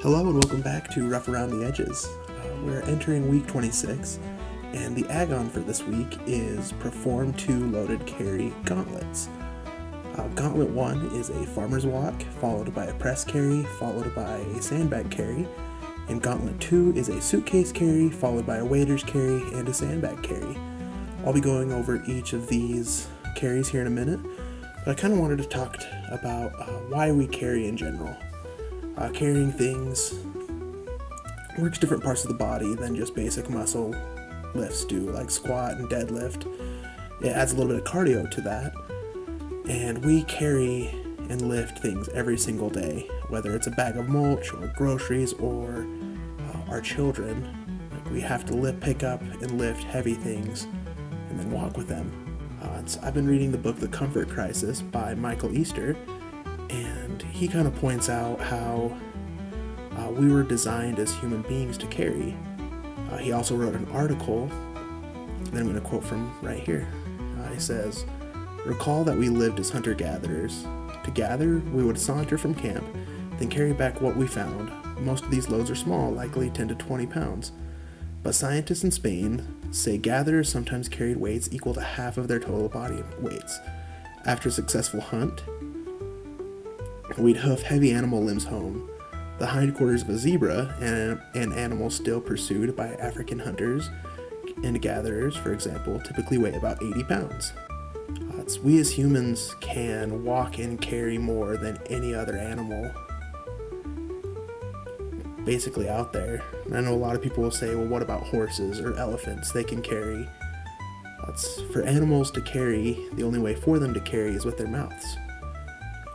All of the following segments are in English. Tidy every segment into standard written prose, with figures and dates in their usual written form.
Hello and welcome back to Rough Around the Edges. We're entering week 26, and the Agon for this week is Perform 2 Loaded Carry Gauntlets. Gauntlet 1 is a farmer's walk, followed by a press carry, followed by a sandbag carry, and Gauntlet 2 is a suitcase carry, followed by a waiter's carry and a sandbag carry. I'll be going over each of these carries here in a minute, but I kind of wanted to talk about why we carry in general. Carrying things works different parts of the body than just basic muscle lifts do, like squat and deadlift. It adds a little bit of cardio to that, and we carry and lift things every single day, whether it's a bag of mulch or groceries or our children. We have to pick up and lift heavy things and then walk with them. I've been reading the book The Comfort Crisis by Michael Easter, and he kind of points out how we were designed as human beings to carry. He also wrote an article that I'm going to quote from right here. He says, "Recall that we lived as hunter-gatherers. To gather, we would saunter from camp, then carry back what we found. Most of these loads are small, likely 10 to 20 pounds. But scientists in Spain say gatherers sometimes carried weights equal to half of their total body weights. After a successful hunt, we'd hoof heavy animal limbs home. The hindquarters of a zebra, an animal still pursued by African hunters and gatherers, for example, typically weigh about 80 pounds. We as humans can walk and carry more than any other animal basically out there. And I know a lot of people will say, well, what about horses or elephants? They can carry. For animals to carry, the only way for them to carry is with their mouths.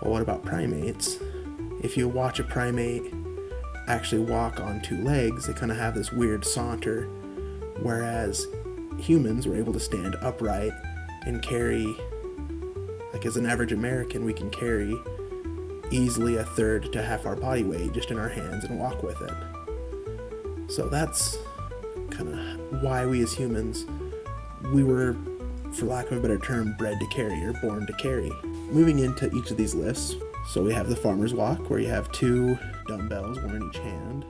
Well, what about primates? If you watch a primate actually walk on two legs, they kind of have this weird saunter, whereas humans were able to stand upright and carry, like as an average American, we can carry easily a third to half our body weight just in our hands and walk with it. So that's kind of why we as humans, we were, for lack of a better term, bred to carry or born to carry. Moving into each of these lifts, so we have the farmer's walk, where you have 2 dumbbells, one in each hand.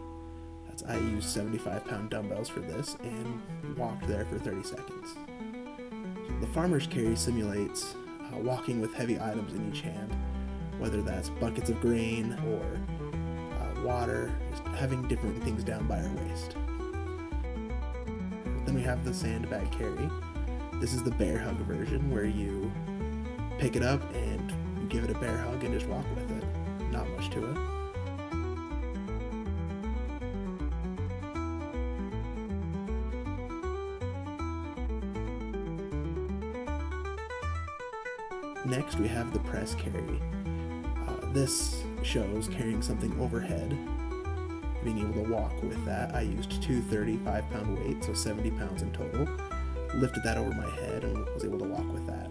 I used 75-pound dumbbells for this and walked there for 30 seconds. The farmer's carry simulates walking with heavy items in each hand, whether that's buckets of grain or water, just having different things down by our waist. Then we have the sandbag carry. This is the bear hug version, where you pick it up and you give it a bear hug and just walk with it. Not much to it. Next, we have the press carry. This shows carrying something overhead, being able to walk with that. I used 2 35-pound weights, so 70 pounds in total. Lifted that over my head and was able to walk with that.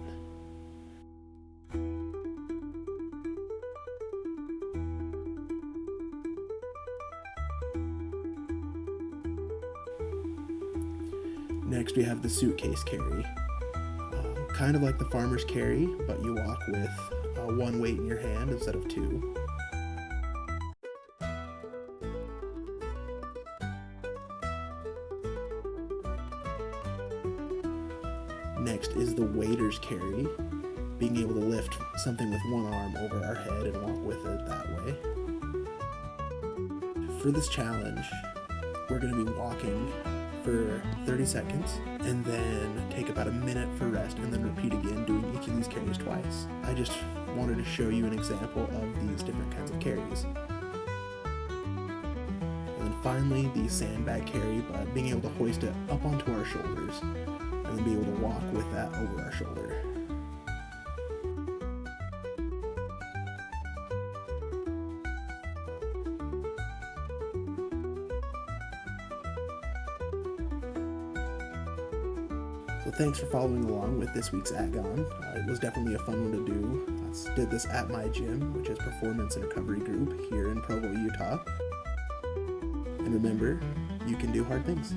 Next, we have the suitcase carry. Kind of like the farmer's carry, but you walk with 1 weight in your hand instead of 2. Next is the waiter's carry, being able to lift something with 1 arm over our head and walk with it that way. For this challenge, we're going to be walking for 30 seconds and then take about a minute for rest and then repeat again, doing each of these carries twice. I just wanted to show you an example of these different kinds of carries. And then finally, the sandbag carry, by being able to hoist it up onto our shoulders and then be able to walk with that over our shoulder. So thanks for following along with this week's Agon. It was definitely a fun one to do. I did this at my gym, which is Performance and Recovery Group here in Provo, Utah. And remember, you can do hard things.